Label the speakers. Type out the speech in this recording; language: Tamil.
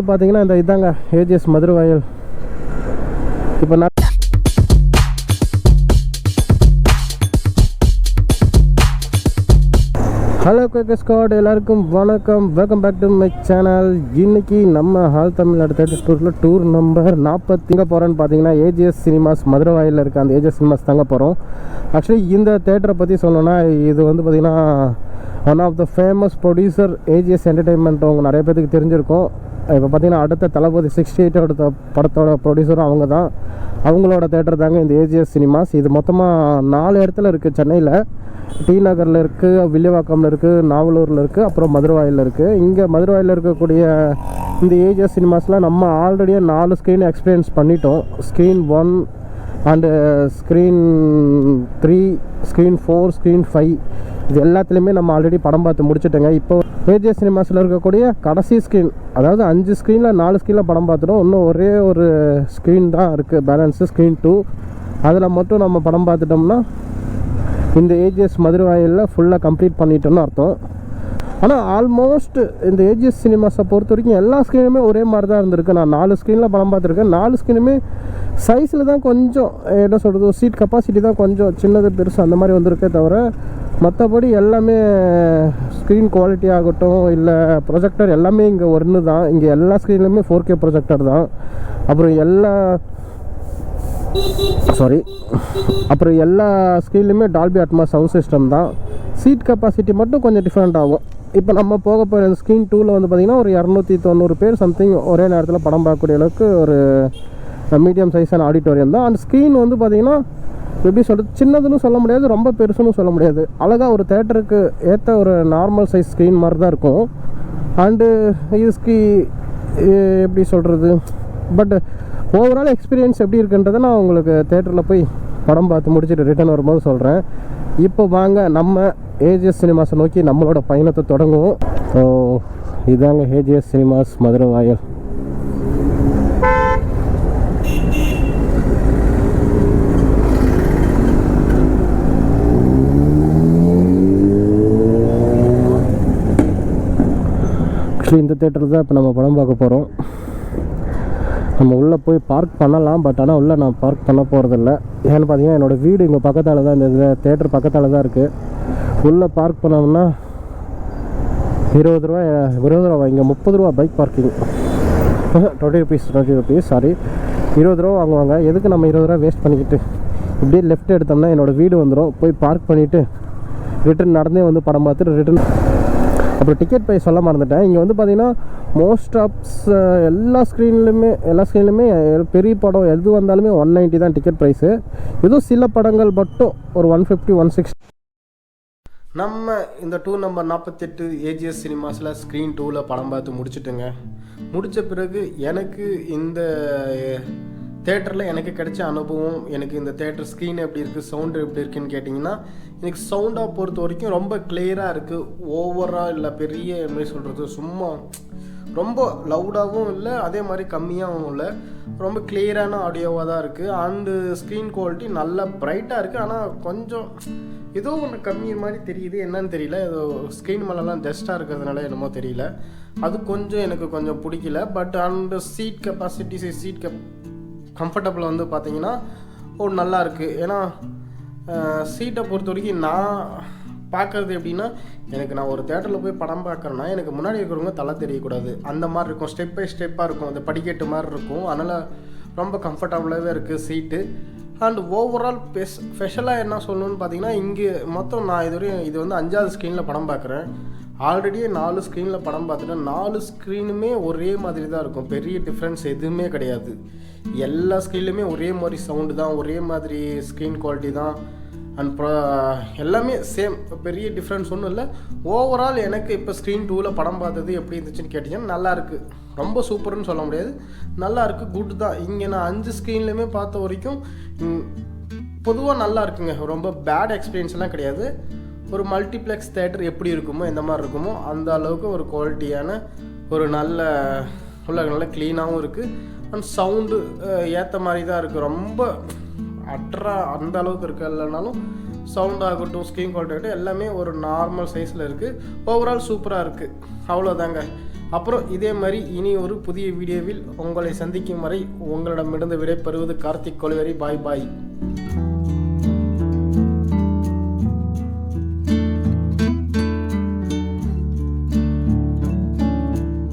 Speaker 1: பார்த்தீங்கன்னா இந்த இதாங்க ஏஜிஎஸ் மதுரவாயல். இப்போ நான் ஹலோ குயிக் ஸ்குவாட், எல்லாருக்கும் வணக்கம். Welcome back to my channel. இன்றைக்கி நம்ம ஹால் தமிழ்நாடு தேட்டர் டூரில் டூர் நம்பர் 40 எங்கே போகிறோன்னு பார்த்தீங்கன்னா ஏஜிஎஸ் சினிமாஸ் மதுரவாயில் இருக்க அந்த ஏஜிஎஸ் சினிமாஸ் தாங்க போகிறோம். ஆக்சுவலி இந்த தேட்டரை பற்றி சொல்லணும்னா இது வந்து பார்த்திங்கன்னா one of the famous producer AGS entertainment. அவங்க நிறைய பேருக்கு தெரிஞ்சிருக்கும். இப்போ பார்த்திங்கன்னா அடுத்த தளபதி 68 படத்தோட ப்ரொடியூசரும் அவங்க தான். அவங்களோட தேட்டர் தாங்க இந்த ஏஜிஎஸ் சினிமாஸ். இது மொத்தமாக 4 இடத்துல இருக்குது. சென்னையில் டி நகரில் இருக்குது, வில்லிவாக்கமில் இருக்குது, நாவலூரில் இருக்குது, அப்புறம் மதுரவாயில் இருக்குது. இங்கே மதுரவாயில் இருக்கக்கூடிய இந்த ஏஜிஎஸ் சினிமாஸில் நம்ம ஆல்ரெடியாக 4 ஸ்க்ரீன் எக்ஸ்பீரியன்ஸ் பண்ணிட்டோம். Screen 1 and screen 3, screen 4, screen 5 இது எல்லாத்துலேயுமே நம்ம ஆல்ரெடி படம் பார்த்து முடிச்சுட்டோங்க. இப்போ ஏஜிஎஸ் சினிமாஸில் இருக்கக்கூடிய கடைசி ஸ்க்ரீன், அதாவது 5 ஸ்க்ரீனில் 4 ஸ்க்ரீனில் படம் பார்த்துட்டோம். இன்னும் ஒரே ஒரு ஸ்க்ரீன் தான் இருக்குது பேலன்ஸு, ஸ்க்ரீன் 2. அதில் மட்டும் நம்ம படம் பார்த்துட்டோம்னா இந்த ஏஜிஎஸ் மதுரவாயிலில் ஃபுல்லாக கம்ப்ளீட் பண்ணிட்டோன்னு அர்த்தம். ஆனால் ஆல்மோஸ்ட் இந்த ஏஜிஎஸ் சினிமாஸை பொறுத்த வரைக்கும் எல்லா ஸ்க்ரீனுமே ஒரே மாதிரி தான் இருந்திருக்கு. நான் 4 ஸ்க்ரீனில் படம் பார்த்துருக்கேன். 4 ஸ்க்ரீனுமே சைஸில் தான் கொஞ்சம் என்ன சொல்கிறது, சீட் கெப்பாசிட்டி தான் கொஞ்சம் சின்னது பெருசு அந்த மாதிரி வந்திருக்கே தவிர மற்றபடி எல்லாமே ஸ்க்ரீன் குவாலிட்டி ஆகட்டும் இல்லை ப்ரொஜெக்டர் எல்லாமே இங்கே ஒன்று தான். இங்கே எல்லா ஸ்க்ரீன்லையுமே 4K ப்ரொஜெக்டர் தான். அப்புறம் எல்லா ஸ்க்ரீன்லையுமே டால்பி அட்மாஸ் சவுண்ட் சிஸ்டம் தான். சீட் கெப்பாசிட்டி மட்டும் கொஞ்சம் டிஃப்ரெண்ட் ஆகும். இப்போ நம்ம போக போகிற ஸ்க்ரீன் 2ல் வந்து பார்த்திங்கன்னா ஒரு 290 பேர் சம்திங் ஒரே நேரத்தில் படம் பார்க்கக்கூடிய அளவுக்கு ஒரு மீடியம் சைஸான ஆடிட்டோரியம் தான். அந்த ஸ்க்ரீன் வந்து பார்த்திங்கன்னா எப்படி சொல்கிறது, சின்னதுன்னு சொல்ல முடியாது, ரொம்ப பெருசுன்னு சொல்ல முடியாது. அழகாக ஒரு தேட்டருக்கு ஏற்ற ஒரு நார்மல் சைஸ் ஸ்க்ரீன் மாதிரி தான் இருக்கும். அண்டு இதுக்கு எப்படி சொல்கிறது, பட் ஓவரால் எக்ஸ்பீரியன்ஸ் எப்படி இருக்குன்றதை நான் உங்களுக்கு தேட்டரில் போய் படம் பார்த்து முடிச்சுட்டு ரிட்டர்ன் வரும்போது சொல்கிறேன். இப்போ வாங்க நம்ம ஏஜிஎஸ் சினிமாஸை நோக்கி நம்மளோட பயணத்தை தொடங்குவோம். ஸோ இதாங்க ஏஜிஎஸ் சினிமாஸ் மதுரவாயல். ஆக்சுவலி இந்த தேட்டரில் தான் இப்போ நம்ம படம் பார்க்க போகிறோம். நம்ம உள்ளே போய் பார்க் பண்ணலாம், பட் ஆனால் உள்ளே நான் பார்க் பண்ண போகிறதில்ல. ஏன்னு பார்த்தீங்கன்னா என்னோடய வீடு இங்கே பக்கத்தால் தான், இந்த தேட்டர் பக்கத்தால் தான் இருக்குது. உள்ளே பார்க் பண்ணோம்னா 20 ரூபா, இங்கே 30 ரூபா பைக் பார்க்கிங். 20 ருபீஸ் சாரி, 20 ரூபா வாங்குவாங்க. எதுக்கு நம்ம 20 ரூபா வேஸ்ட் பண்ணிக்கிட்டு இப்படியே லெஃப்ட் எடுத்தோம்னா என்னோடய வீடு வந்துடும். போய் பார்க் பண்ணிவிட்டு ரிட்டர்ன் நடந்தே வந்து படம் பார்த்துட்டு ரிட்டர்ன். அப்புறம் டிக்கெட் ப்ரைஸ் சொல்ல மறந்துட்டேன். இங்கே வந்து பார்த்திங்கன்னா மோஸ்ட் ஆஃப்ஸ் எல்லா ஸ்க்ரீன்லையுமே பெரிய படம் எது வந்தாலுமே 190 தான் டிக்கெட் ப்ரைஸு. ஏதோ சில படங்கள் மட்டும் ஒரு 150, 160. நம்ம இந்த டூர் நம்பர் 48 ஏஜிஎஸ் சினிமாஸில் ஸ்க்ரீன் 2ல் படம் பார்த்து முடிச்சுட்டுங்க. முடித்த பிறகு எனக்கு இந்த தேட்டரில் எனக்கு கிடைச்ச அனுபவம், எனக்கு இந்த தேட்டர் ஸ்க்ரீன் எப்படி இருக்குது, சவுண்டு எப்படி இருக்குதுன்னு கேட்டிங்கன்னா, எனக்கு சவுண்டாக பொறுத்த வரைக்கும் ரொம்ப கிளியராக இருக்குது. ஓவராக இல்லை, பெரிய எப்படி சொல்கிறது, சும்மா ரொம்ப லவுடாகவும் இல்லை, அதே மாதிரி கம்மியாகவும் இல்லை, ரொம்ப கிளியரான ஆடியோவாக தான் இருக்குது. அண்டு ஸ்க்ரீன் குவாலிட்டி நல்லா பிரைட்டாக இருக்குது. ஆனால் கொஞ்சம் ஏதோ ஒன்று கம்மி மாதிரி தெரியுது, என்னன்னு தெரியல. ஏதோ ஸ்க்ரீன் மேலெலாம் டஸ்ட்டாக இருக்கிறதுனால என்னமோ தெரியல, அது கொஞ்சம் எனக்கு கொஞ்சம் பிடிக்கல. But and seat capacity comfortable வந்து பார்த்திங்கன்னா நல்லா இருக்குது. ஏன்னா சீட்டை பொறுத்த வரைக்கும் நான் பார்க்குறது எப்படின்னா, நான் ஒரு தேட்டரில் போய் படம் பார்க்குறேன்னா எனக்கு முன்னாடி இருக்கிறவங்க தலை தெரியக்கூடாது, அந்த மாதிரி இருக்கும். ஸ்டெப் பை ஸ்டெப்பாக இருக்கும், அந்த படிக்கட்டு மாதிரி இருக்கும். அதனால் ரொம்ப கம்ஃபர்டபுளாகவே இருக்குது சீட்டு. அண்ட் ஓவரால் ஸ்பெஷலாக என்ன சொல்லணும்னு பார்த்தீங்கன்னா, இங்கே மொத்தம் நான் இது வந்து 5வது ஸ்க்ரீனில் படம் பார்க்குறேன். ஆல்ரெடியே 4 ஸ்க்ரீனில் படம் பார்த்துட்டேன். 4 ஸ்க்ரீனுமே ஒரே மாதிரி தான் இருக்கும், பெரிய டிஃப்ரென்ஸ் எதுவுமே கிடையாது. எல்லா ஸ்க்ரீன்லையுமே ஒரே மாதிரி சவுண்டு தான், ஒரே மாதிரி ஸ்க்ரீன் குவாலிட்டி தான். அண்ட் எல்லாமே சேம், பெரிய டிஃப்ரென்ஸ் ஒன்றும் இல்லை. ஓவரால் எனக்கு இப்போ ஸ்க்ரீன் 2ல் படம் பார்த்தது எப்படி இருந்துச்சுன்னு கேட்டிங்கன்னா, நல்லாயிருக்கு. ரொம்ப சூப்பர்னு சொல்ல முடியாது, நல்லாயிருக்கு, குட் தான். இங்கே நான் 5 ஸ்க்ரீன்லையுமே பார்த்த வரைக்கும் பொதுவாக நல்லா இருக்குங்க. ரொம்ப பேட் எக்ஸ்பீரியன்ஸ்லாம் கிடையாது. ஒரு மல்டிப்ளெக்ஸ் தேட்டர் எப்படி இருக்குமோ, எந்த மாதிரி இருக்குமோ அந்த அளவுக்கு ஒரு குவாலிட்டியான ஒரு நல்ல க்ளீனாகவும் இருக்குது. அண்ட் சவுண்டு ஏற்ற மாதிரி தான் இருக்குது. ரொம்ப அந்த அளவுக்கு இருக்குது இல்லைனாலும் சவுண்ட் ஆகட்டும், ஸ்க்ரீன் குவாலிட்டி ஆகட்டும், எல்லாமே ஒரு நார்மல் சைஸில் இருக்குது. ஓவரால் சூப்பராக இருக்குது. அவ்வளோதாங்க. அப்புறம் இதே மாதிரி இனி ஒரு புதிய வீடியோவில் உங்களை சந்திக்கும் வரை உங்களிடமிருந்து விடைபெறுவது கார்த்திக் கொலுவரி. பாய் பாய்.